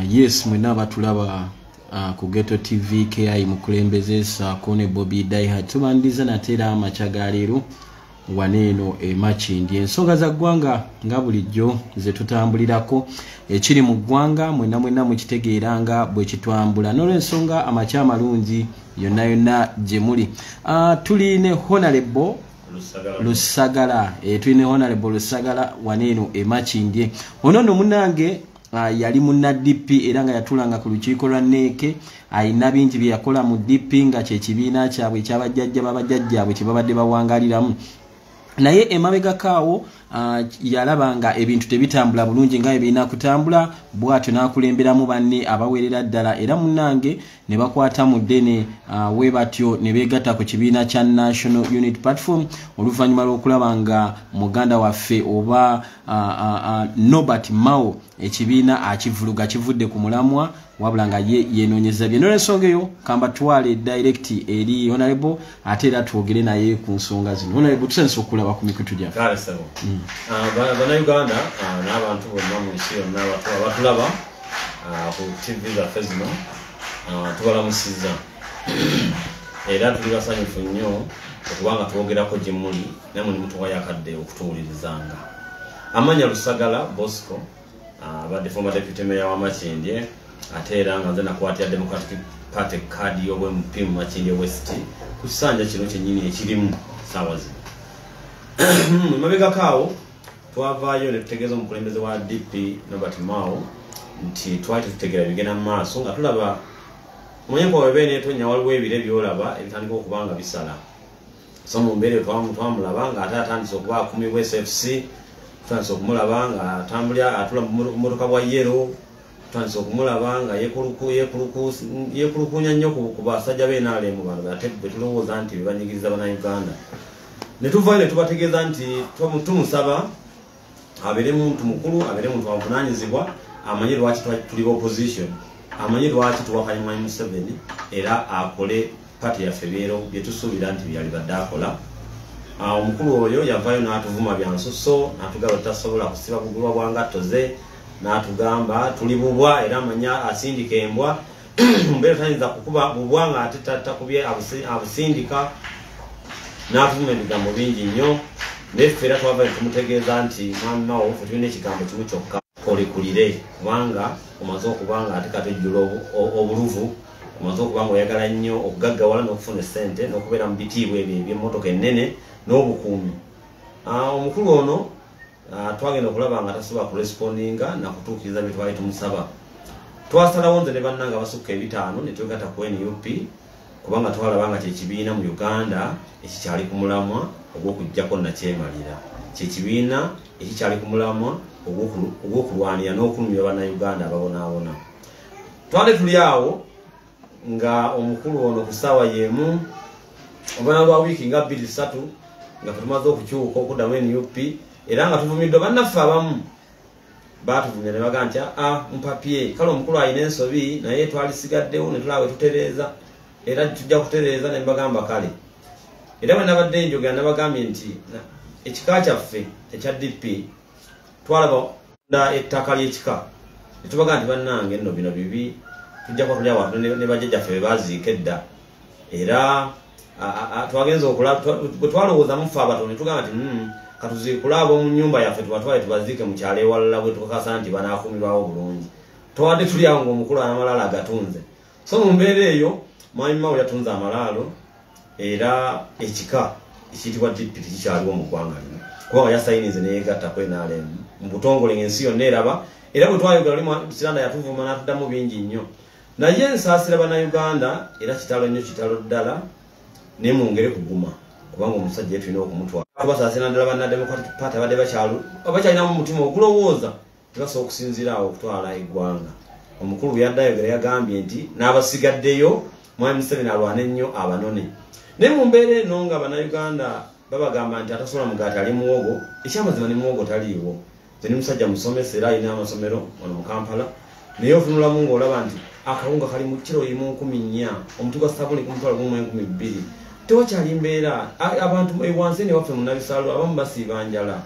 Yes, mwena batulaba ku Ghetto TV KI mukulembeze Sakone Bobby Daiha tubandiza natera amachagaleero waneeno Makindi. Ensonga za ggwanga nga bulijjo ze tutambulirako ekiri mu ggwanga mwena mukitegeeranga bwe kitwambula n'olwensonga amakyama malungi yonna gye muli. Tuline Honorable Musagala, tuline Honorable Musagala waneeno Makindi. Ono nno munange yali munna DP era nga yatulanga ku lukiiko lwa NEC, ayina bingi bye yakola mu DP nga kye kibiina kyabwe ekyabajjajja babajjajjaabwe kye babadde bawangaliramu. Naye emabega kaawo yalabanga ebintu tebitambula bulungi nga ebiina kutambula, bw'atyo n'akulemberamu banne abawerera ddala era munnange ne bakwata mu ddene we batyo ne beegatta ku kibiina kya National Unity Platform oluvannyuma lw'okulaba nga muganda waffe oba Norbert Mao ekibiina akivuluga kivudde ku mulamwa wabula nga ye yenoonyeza bye. N'olwensonga eyo kamba twale direct eri Honorable ate era twogere naye ku nsonga zino. Honorable tusense okulaba ku mikutu gyaffe. Kale sabo. Bannayuganda n'abantu bonna mu nsi yonna abatulaba ku TV zaffe zino tubalamusizza era tuli basanyufu nnyo okubanga twogerako gye muli nammwe ne mutuwa yakadde okutuwulirizanga. Amanya Musagala Bosco abadde former deputy mayor wa Makindi ate era nga nze nakwatira Democratic Party card y'obw'MP mu Makindi West ku kisanja kino kyennyini ekirimu ssaawa zino. Mabega kaawo twavaayo ne tutegeeza omukulembeze wa DP Norbert Mao nti twali tutegeera bigenda mu maaso nga tulaba omwenko webe neetonya waliwo ebire byolaba ebitandika okubanga bisala. So mu mbeera twamulaba nga ate atandise okuba akumibwa SFC, tutandise okumulaba nga atula mu motoka bwa yero, tutandise okumulaba nga yeekulukunya nnyo ku basajja b'NRM bano ate bwe tulowooza nti bebanyigiriza Bannayuganda. Ne tuvaayo ne tubategeeza nti tumusaba abeere muntu mukulu, abeere muntu avunaanyizibwa, amanye lwaki tuli opposition, amanye lwaki tuwakanya Mwami Museveni era akole pati yaffe bye tusuubira nti byali badde akola. Omukulu oyo yavaayo n'atuvuma bya nsusso, n'atugamba tutasobola kusiba bugulwa bwa ngatto ze, n'atugamba tuli bubwa era amanya asindika embwa mbeera tayinza kukuba bubwa nga ate takubye abusindika, n'atuvuma ebigambo bingi nnyo. Neffe era twavaayo tumutegeeza nti Mwami Mao ffe tulina ekigambo kimu kyokka, kolekulire, kubanga omaze okubanga ate katejjula obuluvu, omaze okubanga oyagala nnyo okugaggawala n'okufuna ssente n'okubeera mu bitiibwa ebyo eby'emmotoka ennene n'obukuumi. Omukulu ono twagenda okulaba nga tasobola kurespondinga na kutuukiriza bye twali tumusaba. Twasalawo nze ne bannanga abasukka 5 ne twegatta ku NUP kubanga twalaba nga kyekibiina mu Uganda ekikyali ku mulamwa ogw'okuggyako nakyemalira, kyekibiina ekikyali ku mulamwa ogw'okulwanira n'okulumya Bannayuganda ababonaabona. Twali tuli awo nga omukulu ono ku ssaawa y'emu obana lwa wiiki nga 2-3 nga tumaze okukyuka okuddamu NUP era nga tuvumiddwa bannaffe abamu baatuvumya ne baga nti mpapye kale omukulu alina ensobi naye twalisigaddewo ne tulaba tutereeza era tujja kutereeza ne bagamba kale. Era bwe nabadde njogera nabagambye nti ekika kyaffe ekya DP twalaba ettaka ly'ekika ne tubaga nti bannange nno bino bibi tujja kuba tuli awantu ne bajjajjaffe be baziika edda era twagenza okulaba bwe twalowooza mufe abatono ne tugamba nti katuziikule ab'omu nnyumba yaffe tubatwale tubaziike mu kyalo ewalala bwe tukakasa nti banaakuumibwawo bulungi. Twadde tuli awo ng'omukulu n'amalaalo agatunze. So mu mbeera eyo Mwami Mao yatunze amalaalo era ekika ekiyitibwa DP tekikyaliwo mu ggwanga lino kubanga yasayinize neyegatta ku NRM mu butongole ng'ensi yonna eraba era bwe twayogera oli Siranda yatuvuma n'atuddamu bingi nnyo. Naye nsaasira Bannayuganda era kitalo nnyo, kitalo ddala naye mwongere kuguma kubanga omusajja ye tulina okumutwala. Tubasaasira ddala banna Democratic Party abadde bakyalinamu omutima ogulowooza tebasobola okusinziira awo okutwala eggwanga. Omukulu bwe yaddayogera yagambye nti n'abasigaddeyo Mwami Museveni alwane nnyo abanone. Naye mu mbeera eno nga Bannayuganda babagamba nti atasobola mugaati ali muwogo, ekyamazima ne muwogo taliiwo. Nze ni musajja musomesa era alina amasomero wano mu Kampala, naye otunulamu ng'olaba nti akawunga kali mu kiro 14, omuti gwa sabuni ku mutwalo 12. Tewakyali mbeera abantu ewansi ne waffe mu Nabisalo abamu basiiba njala.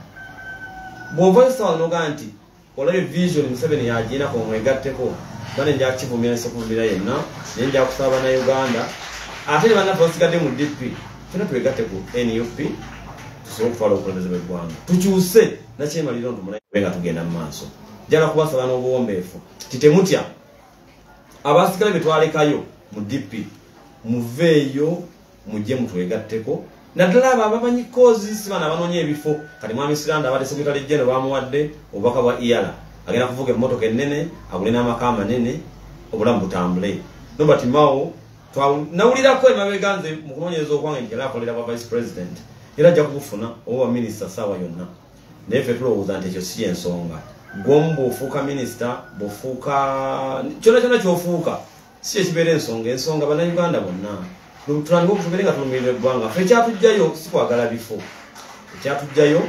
Bw'ovaayo essaawa n'ogaa nti olabye vision Museveni yagina ko mwegatteko bane nja kivumira sekuvira yenna nenja kusaba na Uganda ate bana basigadde mu DP tuna twegatte ku NUP so kufala okulembeze bw'eggwanga tukyuse na kyemaliro ntumunayenga tugenda mu maaso jala kubasaba n'obuwombeefu titemutya abasigala betwalekayo mu DP muveeyo mujje mutwegatteko naddala abo abamanyi kozi si bana banoonya ebifo kati mwami Siranda abadde sekretary general bamuwadde obubaka bwa yala agenda kuvuga emmotoka ennene agule n'amaka amanene obulamu butambule Norbert Mao nawulirako emabega nze mu kunoonyereza okwange nti yali akolera bwa vice president era ajja kubufuna oba minisita saawa yonna naye ffe tulowooza nti ekyo si ensonga gwomu bw'ofuuka minisita bw'ofuuka kyonna kyonna ky'ofuuka si ekibeera ensonga bannayuganda bonna tulanga okutubere nga tulumirira eggwanga ffe ekyatujjayo si kwagala bifo ekyatujjayo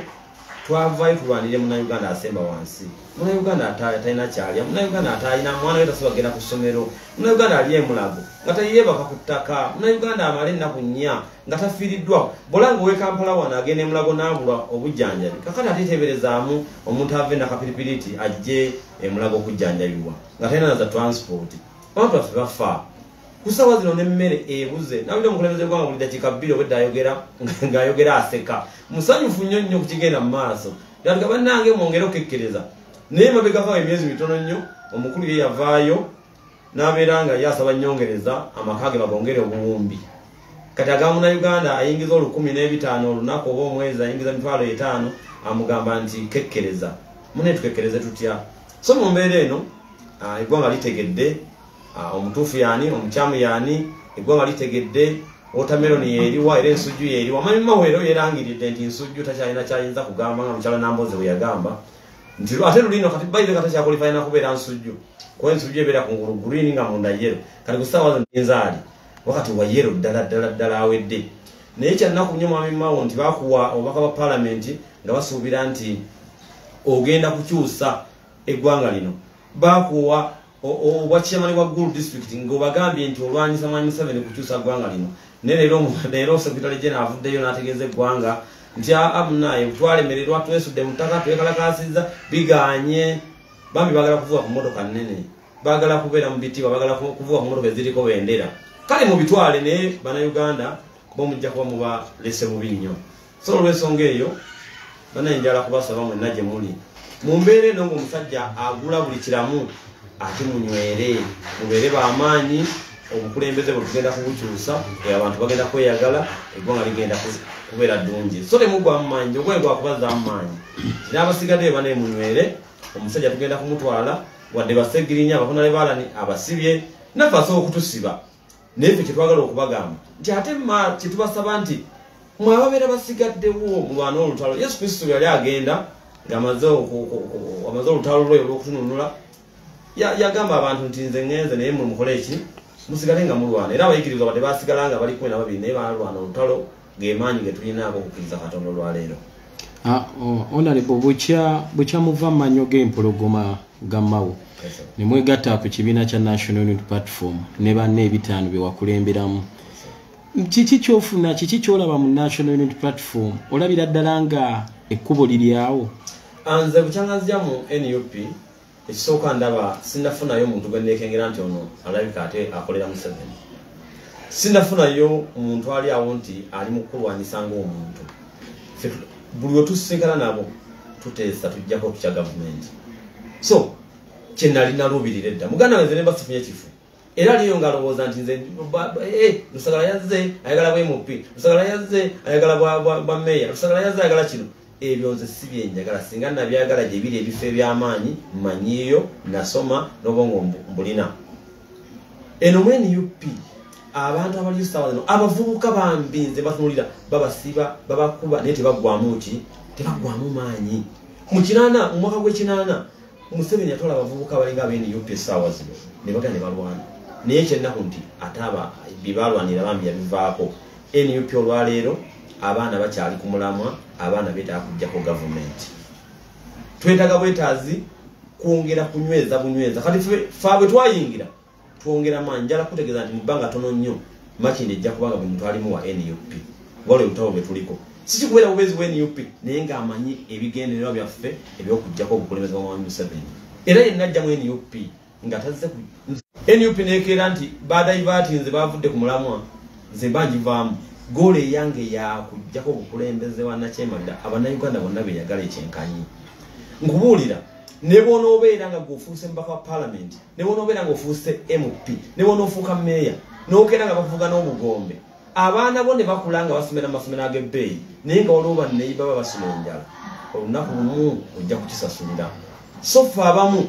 twavaayo tulwanire munnayuganda asemba wansi munnayuganda atalina kyalya munnayuganda atalina mwana we tasobola kugenda ku ssomero munnayuganda ali emulago nga tayeebaka ku ttaka munnayuganda amala ennaku nnya nga tafiiriddwa bolanga owe Kampala wano agenda emulago n'abulwa obujjanjabi kakati ateeteberezaamu omuntu ave nakapiripiriti ajje emulago okujjanjabibwa nga talina na za transport abantu baffe bafa kusawa zino n'emmere ebuze nawulira omukulembeze gwanga buli dakiika bbiri obwedda ng'ayogera aseka musanyufu nnyo ku kigenda mu maaso yatuga bannange mwongere okekkereza naye mabega vaayo emyezi mitono nnyo omukulu ye yavaayo n'abeera nga yasaba nnyongereza amaka ge bagongere obuwumbi kati agamba munnayuganda ayingiza 15,000 olunaku oba omwezi ayingiza 5,000 amugamba nti kekkereza mune tukekkereze tutya so mu mbeera eno eggwanga litegedde omutuufu yaani omukyamu yaani eggwanga litegedde watermelon yeeriwa era ensujju yeeriwa manyi mawero yerangiridde nti ensujju takyalina kyayinza kugamba nga mukyala Namboze bwe yagamba nti ate lulino kati bayire kata kyakulifayina kubeera nsujju kuba ensujju ebeera ku ngulu green nga munda yero kati ku ssaawa zo nzaali wakati wa yero ddala awedde naye kyannaku nnyo mwami Mao nti bakuwa obubaka bwa palamenti nga basuubira nti ogenda kukyusa eggwanga lino bakuwa obwakiyamani bwa Gulu district ng'obagambye nti olwanyisa mwami Museveni kukyusa ggwanga lino ne leero secretary general avuddeyo n'ategeeza eggwanga nti amunaye twalemererwa twesudde mu ttaka twekalakasiza biganye bambi baagala kuvuga ku mmotoka nnene baagala kubeera mu bitiibwa baagala kuvuga ku mmotoka eziriko bendera kale mu bitwale naye bannayuganda bo mujja kuba mubalese bubi nnyo so olw'ensonga eyo banaye njala kubasaba mwenna gye muli mu mbeera eno ng'omusajja agula buli kiramu ate munywere mubeere b'amaanyi obukulembeze bwe tugenda kubukyusa abantu bagenda kweyagala eggwanga ligenda kubeera ddungi so temugwamu maanyi ogwene gwakubazaamu maanyi n'abasigadde banaye munywere omusajja tugenda kumutwala wadde basegirinya abakunale baalani abasibye naffe asobola okutusiba naye ffe kyetwagala okubagamba nti ate kyetubasaba nti mwababeera basigaddewo mulwana olutalo Yesu Kristo yali agenda ng'amaze olutalo lwe olw'okutununula yagamba abantu nti nze ngenze naye mwe mukole eki musigale nga mulwana era abayigirizwa badde basigala nga bali 12 naye balwana olutalo g'emaanyi ge tulinaako okukkiriza Katonda olwaleero honorable bukya muva mu manyo g'empologoma ga Mao ne mwegatta ku kibiina kya National Unity Platform ne banne ebitaano bye wakulemberamu kiki kyofuna kiki kyolaba mu National Unity Platform olabira ddala nga ekkubo liri awo nze bukyanganzija mu NUP ekisooka ndaba sinnafunayo omuntu gwe neekengera nti ono alabika ate akolera Museveni sinnafunayo omuntu ali awo nti ali mu kulwanyisa ng'omuntu buli wetusinkana nabo tuteesa tujjako tukya gavumenti so kyenalina luubirira edda muganda wenze nemba sifunye kifu era aliyo ng'alowooza nti nze Lusagala yazze ayagala bwMP Lusagala yazze ayagala bwa meya Lusagala yazze ayagala kino ebyo nze si byenjagala singa nabyagala gye biri ebifo eby'amaanyi mmanyiyo nasoma n'obwongo mbulina eno mu NUP abantu abali sawa zino abavubuka bambi nze batunulira babasiba babakuba naye tebagwamu ki tebagwamu maanyi mu mwaka gw'ekinaana Museveni yatwala abavubuka abalinga ab'NUP essaawa zino ne bagenda ne balwana naye ekyennaku nti ate bibalwanira bambi yabivaako NUP olwaleero abaana bakyali ku mulamwa abaana beetaaga kujjako gavumenti twetaaga bwetaazi kwongera kunyweza kati ffe bwe twayingira twongera maanyi njala kutegeeza nti mu bbanga tono nnyo Makindye ejja kubanga bwe muntu alimu wa NUP wale olutabo bwe tuliko sisi kubera ubezi we NUP naye nga amanyi ebigendererwa byaffe ebyokujjako obukulembeze bwa Museveni era yenajja mu NUP nga tazze ku NUP nekeera nti badaivatinze bavudde ku mulamwa nze banjivaamu gole yange ya kujjako obukulembeze wa Nakyemagda abannayuganda bonna beyagala ekyenkanyi nkubuulira ne bona obeera nga gwofuuse mbaka wa parliament ne bona obeera nga ofuuse MP ne bona ofuuka meya n'okeera nga bavuga n'obugombe abaana bo ne bakulanga basomera amasomero ag'ebbeeyi naye nga waliwo banneyi baba basoma enjala olunaku lumu ojja kukisasulira so ffe abamu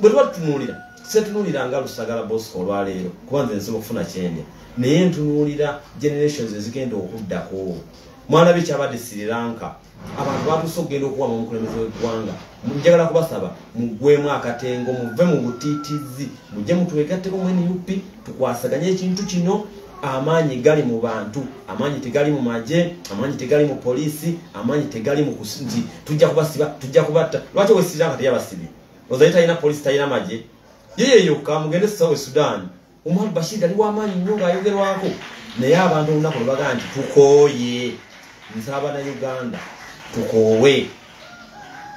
bwe tuba tutunuulira setunuulira nga Lusagala Bosco olwaleero kuba nze nsobola okufuna kyendya naye ntunuulira generations ezigenda okuddako mwalabye kyabadde Sri Lanka abantu batuuse okugenda okuwama omukulembeze w'eggwanga njagala kubasaba mugwemu akatengo muve mu butiitizi mujje mutuwegatteko mu NUP tukwasaganye ekintu kino amaanyi gali mu bantu amaanyi tegali mu magye amaanyi tegali mu poliisi amaanyi tegali mu kusinzi tujja kubasiba tujja kubatta lwaki we Sri Lanka teyabasibi ozayi talina poliisi talina magye yeye yokka mugende sawe Sudan Omar Bashir ali w'amaanyi nnyo ng'ayogerwako naye abantu olunaku lubaga nti tukooye nsaba na Uganda tukoowe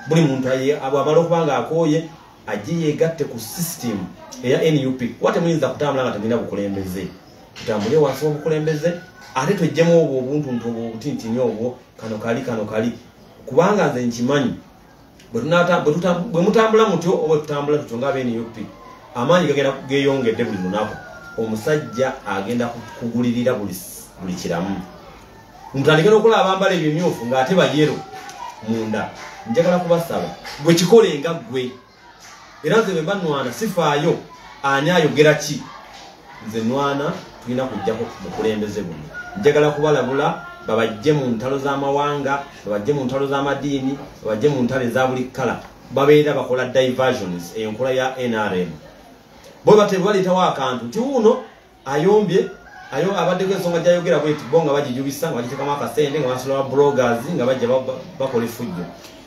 buli muntu abwamala okuba nga akooye ajje yeegatte ku system eya NUP wate muyinza kutambula nga temulina bukulembeze tutambule wansi w'obukulembeze ate twejjemu obwo obuntuntu obwo obutintini obwo kano kali kubanga nze nkimanyi bwe mutambula mutyo oba tutambula tutyo nga NUP amaanyi gagenda geeyongedde buli lunaku omusajja agenda kugulirira buli kiramu mutandike n'okola abambala ebimyufu ng'ate bayero munda njagala kubasaba gwe kikolenga gwe era nze bwe mba nwana sifaayo ani ayogera ki nze nwana tulina kujjako mukulembeze buno njagala kubalabula babajje mu ntalo z'amawanga babajje mu ntalo z'amadiini babajje mu ntalo eza buli kala babeera bakola diversions enkola ya NRM bo baleetawo akantu nti wuno ayombye ayo abaddeko ensonga gyayogera bweti bo nga bagijubisa nga bagiteekamu akasente nga basola bloggers nga bajja bakola effujjo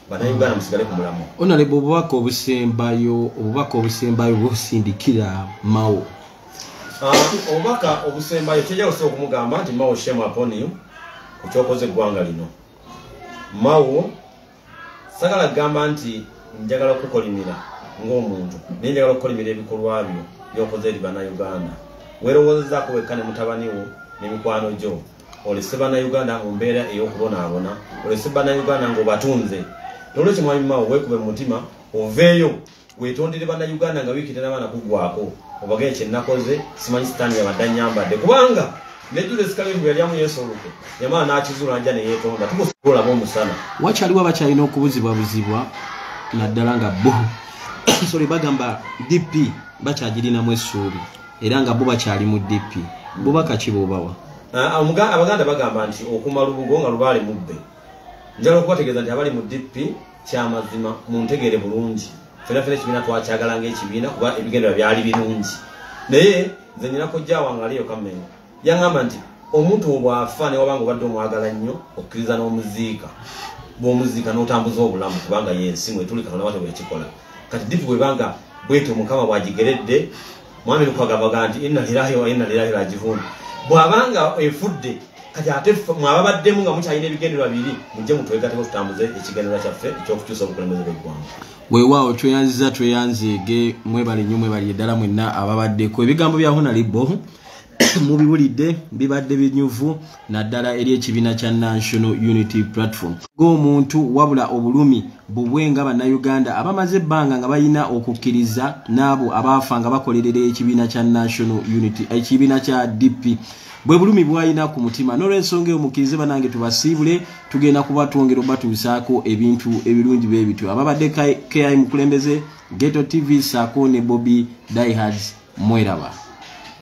bannayuganda musigale ku mulamu Honorable obubaka obusembayo busindikira Mao obubaka obusembayo kyejja kusobola okumugamba nti Mao shame upon you ku kyokoze eggwanga lino Mao sagala kugamba nti njagala okukolimira ng'omuntu naye njagala okukolimira ebikolwa byo byokoze eri bannayuganda weerowoozezaako wekka ne mutabani wo n'emikwano gyo olese bannayuganda mu mbeera ey'okubonaabona olese bannayuganda ng'obatunze nolwekyo mwami Mao weekube mu mutima oveeyo weetondere bannayuganda nga wiiki tenabaana kuggwako obagee kye nakoze simanyi sitaani yabadde annyambadde kubanga nejjula esikaleyo bwe yalyamu yeesoluke yamala n'akizuula ajja ne yeetonda tukuolaba omusana wakyaliwo abakyalina okubuzibwabuzibwa naddala nga bo sori bagamba DP bakyagirinamu essuubi era nga bo bakyali mu DP bubaka ki bw'obawa abaganda bagamba nti okumala lubugo nga lubaale mubbe njala okubategeeza nti abali mu DP kyamazima muntegeere bulungi fena ekibiina twakyagala ng'ekibiina kuba ebigendera byali birungi naye nze nyina kojja wange aliyo Kammengo yaŋŋamba nti omuntu bw'afa ne wabanga obadde omwagala nnyo okkiriza n'omuziika bw'omuziika n'otambuza obulamu kubanga yensi mwetuli Katonda bwate bwekikola kati DP bwebanga bwetyo Mukama bw'agigeredde mwami Lukwaga nti inna lillahi wa inna ilaihi raji'un bw'abanga efudde kati ate mwababaddemu nga mukyalina ebigendererwa biri mujje mutwegateko tutambuze ekigendererwa kyaffe ekyokukyusa obukulembeze bw'eggwanga weewaawo tweyanziza tweyanzeege mwebale nnyo mwebali ddala mwenna ababaddeko ebigambo bya Honorable mubiwulidde bibadde binyuvu naddala eri ekibiina kya National Unity Platform ng'omuntu wabula obulumi bubwe nga bannayuganda abamaze ebbanga nga balina okukkiriza n'abo abaafa nga bakolerera ekibiina kya National Unity ekibiina kya DP bwe bulumi bwalina ku mutima n'olw'ensonga eyo mukkirize banange tubasiibule tugenda kuba twongera obatuusaako ebintu ebirungi bwe bityo ababadde KI mukulembeze Ghetto TV saako ne Bobby Diehards mweraba